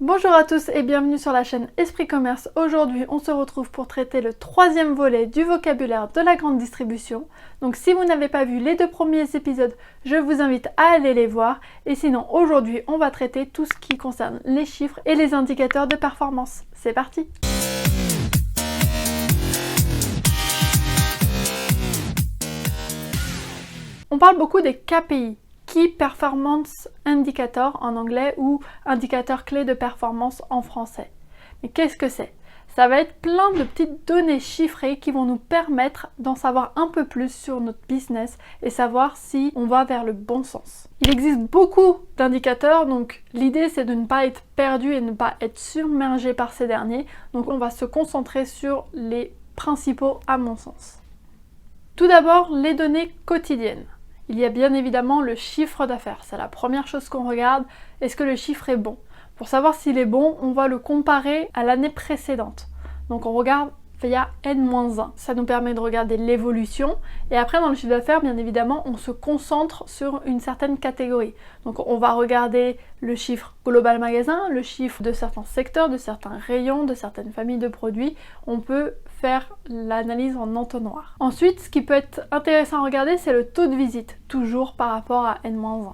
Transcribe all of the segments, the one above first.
Bonjour à tous et bienvenue sur la chaîne Esprit Commerce. Aujourd'hui, on se retrouve pour traiter le troisième volet du vocabulaire de la grande distribution. Donc si vous n'avez pas vu les deux premiers épisodes, je vous invite à aller les voir. Et sinon, aujourd'hui, on va traiter tout ce qui concerne les chiffres et les indicateurs de performance. C'est parti! On parle beaucoup des KPI. Key Performance Indicator en anglais ou indicateur clé de performance en français. Mais qu'est-ce que c'est? Ça va être plein de petites données chiffrées qui vont nous permettre d'en savoir un peu plus sur notre business et savoir si on va vers le bon sens. Il existe beaucoup d'indicateurs, donc l'idée c'est de ne pas être perdu et de ne pas être submergé par ces derniers. Donc on va se concentrer sur les principaux à mon sens. Tout d'abord, les données quotidiennes. Il y a bien évidemment le chiffre d'affaires, c'est la première chose qu'on regarde. Est-ce que le chiffre est bon? Pour savoir s'il est bon, on va le comparer à l'année précédente. Donc on regarde via N-1. Ça nous permet de regarder l'évolution. Et après dans le chiffre d'affaires, bien évidemment, on se concentre sur une certaine catégorie. Donc on va regarder le chiffre global magasin, le chiffre de certains secteurs, de certains rayons, de certaines familles de produits. On peut faire l'analyse en entonnoir. Ensuite, ce qui peut être intéressant à regarder, c'est le taux de visite, toujours par rapport à N-1.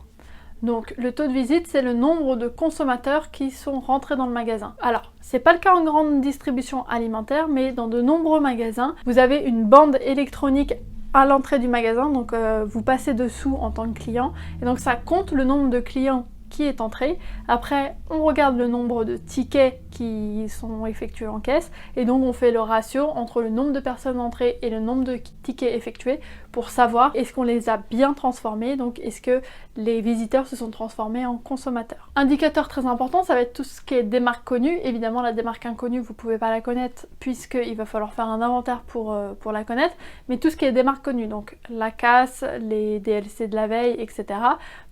Donc le taux de visite, c'est le nombre de consommateurs qui sont rentrés dans le magasin. Alors, c'est pas le cas en grande distribution alimentaire, mais dans de nombreux magasins, vous avez une bande électronique à l'entrée du magasin, donc vous passez dessous en tant que client, et donc ça compte le nombre de clients qui est entré. Après, on regarde le nombre de tickets qui sont effectués en caisse et donc on fait le ratio entre le nombre de personnes entrées et le nombre de tickets effectués pour savoir est-ce qu'on les a bien transformés, donc est-ce que les visiteurs se sont transformés en consommateurs. Indicateur très important, ça va être tout ce qui est des marques connues. Évidemment, la démarque inconnue, vous pouvez pas la connaître puisqu'il va falloir faire un inventaire pour la connaître, mais tout ce qui est des marques connues, donc la casse, les DLC de la veille, etc.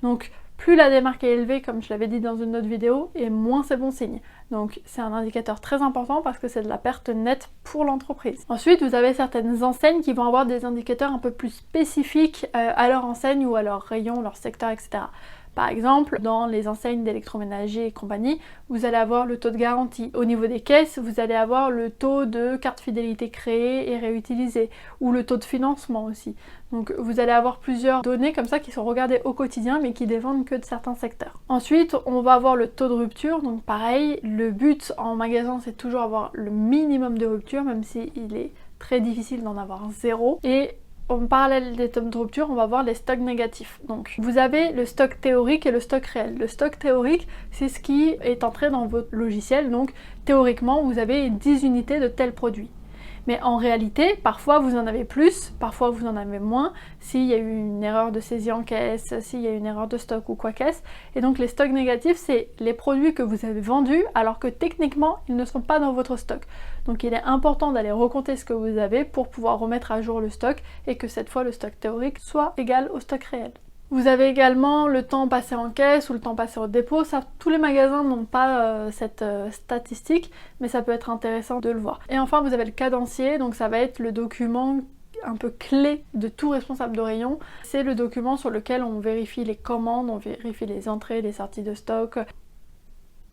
Donc plus la démarque est élevée, comme je l'avais dit dans une autre vidéo, et moins c'est bon signe. Donc c'est un indicateur très important parce que c'est de la perte nette pour l'entreprise. Ensuite, vous avez certaines enseignes qui vont avoir des indicateurs un peu plus spécifiques à leur enseigne ou à leur rayon, leur secteur, etc. Par exemple, dans les enseignes d'électroménager et compagnie, vous allez avoir le taux de garantie. Au niveau des caisses, vous allez avoir le taux de carte fidélité créée et réutilisée, ou le taux de financement aussi. Donc vous allez avoir plusieurs données comme ça qui sont regardées au quotidien mais qui dépendent que de certains secteurs. Ensuite, on va avoir le taux de rupture. Donc pareil, le but en magasin c'est toujours avoir le minimum de rupture, même s'il est très difficile d'en avoir zéro. Et en parallèle des taux de rupture, on va voir les stocks négatifs. Donc vous avez le stock théorique et le stock réel. Le stock théorique, c'est ce qui est entré dans votre logiciel. Donc théoriquement, vous avez 10 unités de tel produit. Mais en réalité, parfois vous en avez plus, parfois vous en avez moins, s'il y a eu une erreur de saisie en caisse, s'il y a eu une erreur de stock ou quoi qu'est-ce. Et donc les stocks négatifs, c'est les produits que vous avez vendus alors que techniquement, ils ne sont pas dans votre stock. Donc il est important d'aller recompter ce que vous avez pour pouvoir remettre à jour le stock et que cette fois le stock théorique soit égal au stock réel. Vous avez également le temps passé en caisse ou le temps passé au dépôt. Ça, tous les magasins n'ont pas cette statistique, mais ça peut être intéressant de le voir. Et enfin, vous avez le cadencier, donc ça va être le document un peu clé de tout responsable de rayon. C'est le document sur lequel on vérifie les commandes, on vérifie les entrées, les sorties de stock.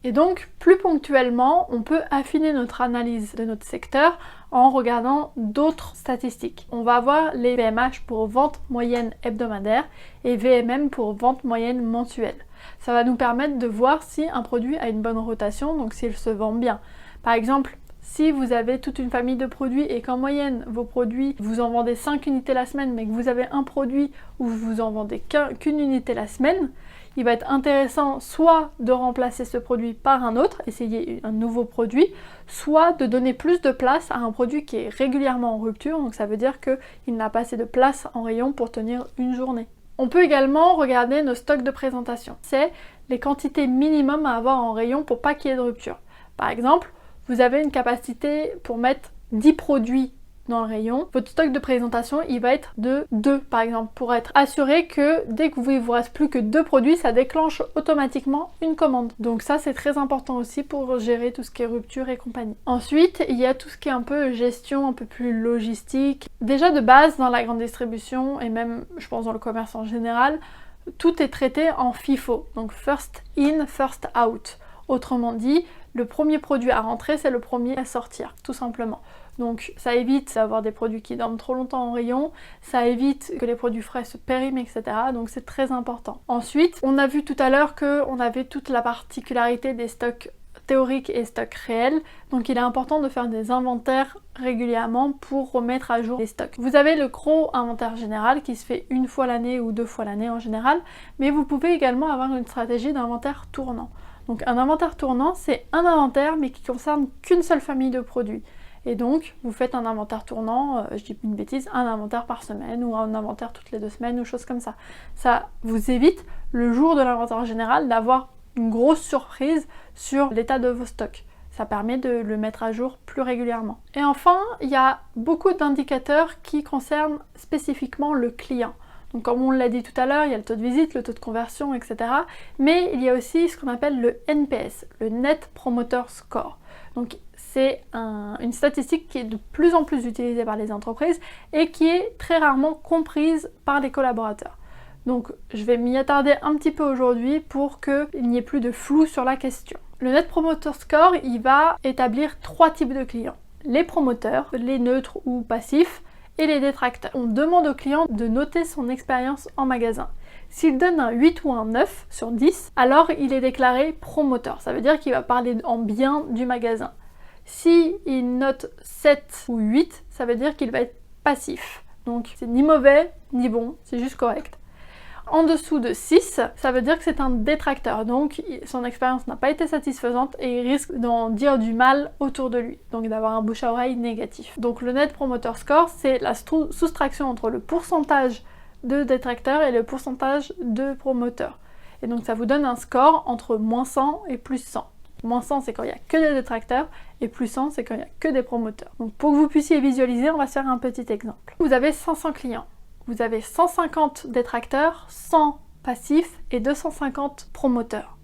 Et donc, plus ponctuellement, on peut affiner notre analyse de notre secteur en regardant d'autres statistiques. On va avoir les VMH pour vente moyenne hebdomadaire et VMM pour vente moyenne mensuelle. Ça va nous permettre de voir si un produit a une bonne rotation, donc s'il se vend bien. Par exemple, si vous avez toute une famille de produits et qu'en moyenne, vos produits, vous en vendez 5 unités la semaine, mais que vous avez un produit où vous en vendez qu'une unité la semaine, il va être intéressant soit de remplacer ce produit par un autre, essayer un nouveau produit, soit de donner plus de place à un produit qui est régulièrement en rupture, donc ça veut dire qu'il n'a pas assez de place en rayon pour tenir une journée. On peut également regarder nos stocks de présentation. C'est les quantités minimum à avoir en rayon pour pas qu'il y ait de rupture. Par exemple, vous avez une capacité pour mettre 10 produits dans le rayon, votre stock de présentation il va être de 2 par exemple, pour être assuré que dès qu'il vous reste plus que 2 produits, ça déclenche automatiquement une commande. Donc ça c'est très important aussi pour gérer tout ce qui est rupture et compagnie. Ensuite, il y a tout ce qui est un peu gestion, un peu plus logistique. Déjà de base dans la grande distribution et même je pense dans le commerce en général, tout est traité en FIFO, donc first in, first out. Autrement dit, le premier produit à rentrer, c'est le premier à sortir, tout simplement. Donc ça évite d'avoir des produits qui dorment trop longtemps en rayon, ça évite que les produits frais se périment, etc. Donc c'est très important. Ensuite, on a vu tout à l'heure qu'on avait toute la particularité des stocks théoriques et stocks réels. Donc il est important de faire des inventaires régulièrement pour remettre à jour les stocks. Vous avez le gros inventaire général qui se fait une fois l'année ou 2 fois l'année en général, mais vous pouvez également avoir une stratégie d'inventaire tournant. Donc un inventaire tournant, c'est un inventaire mais qui concerne qu'une seule famille de produits. Et donc, vous faites un inventaire tournant, je dis une bêtise, un inventaire par semaine ou un inventaire toutes les 2 semaines ou choses comme ça. Ça vous évite, le jour de l'inventaire général, d'avoir une grosse surprise sur l'état de vos stocks. Ça permet de le mettre à jour plus régulièrement. Et enfin, il y a beaucoup d'indicateurs qui concernent spécifiquement le client. Donc comme on l'a dit tout à l'heure, il y a le taux de visite, le taux de conversion, etc. Mais il y a aussi ce qu'on appelle le NPS, le Net Promoter Score. Donc c'est une statistique qui est de plus en plus utilisée par les entreprises et qui est très rarement comprise par les collaborateurs. Donc je vais m'y attarder un petit peu aujourd'hui pour qu'il n'y ait plus de flou sur la question. Le Net Promoter Score, il va établir 3 types de clients. Les promoteurs, les neutres ou passifs, et les détracteurs. On demande au client de noter son expérience en magasin. S'il donne un 8 ou un 9 sur 10, alors il est déclaré promoteur. Ça veut dire qu'il va parler en bien du magasin. S'il note 7 ou 8, ça veut dire qu'il va être passif. Donc c'est ni mauvais ni bon, c'est juste correct. En dessous de 6, ça veut dire que c'est un détracteur, donc son expérience n'a pas été satisfaisante et il risque d'en dire du mal autour de lui, donc d'avoir un bouche à oreille négatif. Donc le Net Promoter Score, c'est la soustraction entre le pourcentage de détracteurs et le pourcentage de promoteurs. Et donc ça vous donne un score entre moins 100 et plus 100. Moins 100, c'est quand il n'y a que des détracteurs, et plus 100, c'est quand il n'y a que des promoteurs. Donc pour que vous puissiez visualiser, on va se faire un petit exemple. Vous avez 500 clients. Vous avez 150 détracteurs, 100 passifs et 250 promoteurs.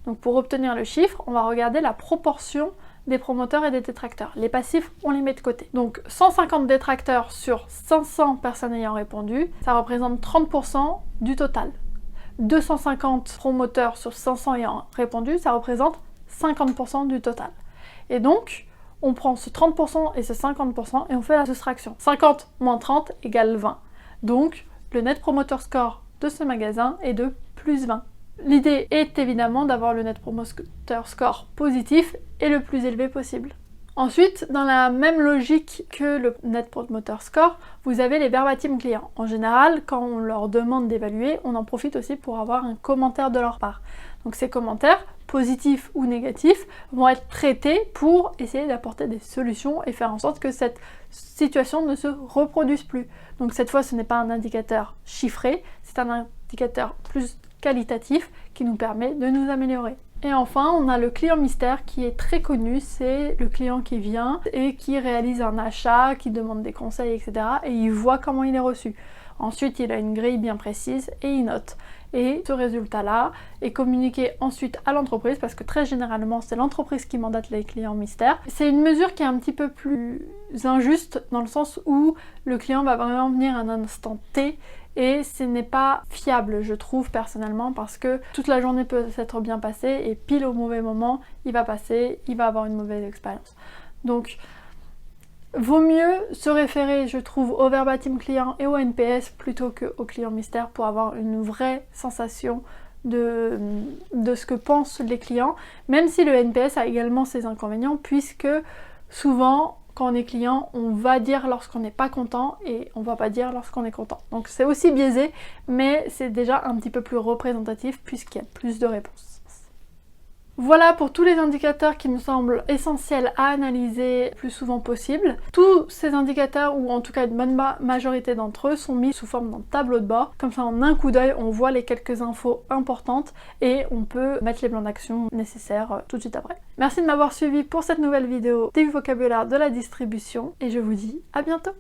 Donc pour obtenir le chiffre, on va regarder la proportion des promoteurs et des détracteurs. Les passifs, on les met de côté. Donc 150 détracteurs sur 500 personnes ayant répondu, ça représente 30% du total. 250 promoteurs sur 500 ayant répondu, ça représente 50% du total. Et donc, on prend ce 30% et ce 50% et on fait la soustraction. 50 moins 30 égale 20. Donc, le Net Promoter Score de ce magasin est de plus 20. L'idée est évidemment d'avoir le Net Promoter Score positif et le plus élevé possible. Ensuite, dans la même logique que le Net Promoter Score, vous avez les verbatim clients. En général, quand on leur demande d'évaluer, on en profite aussi pour avoir un commentaire de leur part. Donc ces commentaires, positifs ou négatifs, vont être traités pour essayer d'apporter des solutions et faire en sorte que cette situation ne se reproduise plus. Donc cette fois, ce n'est pas un indicateur chiffré, c'est un indicateur plus qualitatif qui nous permet de nous améliorer. Et enfin, on a le client mystère qui est très connu, c'est le client qui vient et qui réalise un achat, qui demande des conseils, etc. et il voit comment il est reçu. Ensuite, il a une grille bien précise et il note. Et ce résultat-là est communiqué ensuite à l'entreprise parce que très généralement, c'est l'entreprise qui mandate les clients mystères. C'est une mesure qui est un petit peu plus injuste dans le sens où le client va vraiment venir à un instant T et ce n'est pas fiable, je trouve personnellement, parce que toute la journée peut s'être bien passée et pile au mauvais moment, il va passer, il va avoir une mauvaise expérience. Donc, vaut mieux se référer, je trouve, au verbatim client et au NPS plutôt qu'au client mystère pour avoir une vraie sensation de ce que pensent les clients, même si le NPS a également ses inconvénients, puisque souvent, quand on est client, on va dire lorsqu'on n'est pas content et on va pas dire lorsqu'on est content. Donc c'est aussi biaisé, mais c'est déjà un petit peu plus représentatif puisqu'il y a plus de réponses. Voilà pour tous les indicateurs qui me semblent essentiels à analyser le plus souvent possible. Tous ces indicateurs, ou en tout cas une bonne majorité d'entre eux, sont mis sous forme d'un tableau de bord. Comme ça, en un coup d'œil, on voit les quelques infos importantes et on peut mettre les plans d'action nécessaires tout de suite après. Merci de m'avoir suivi pour cette nouvelle vidéo du vocabulaire de la distribution et je vous dis à bientôt.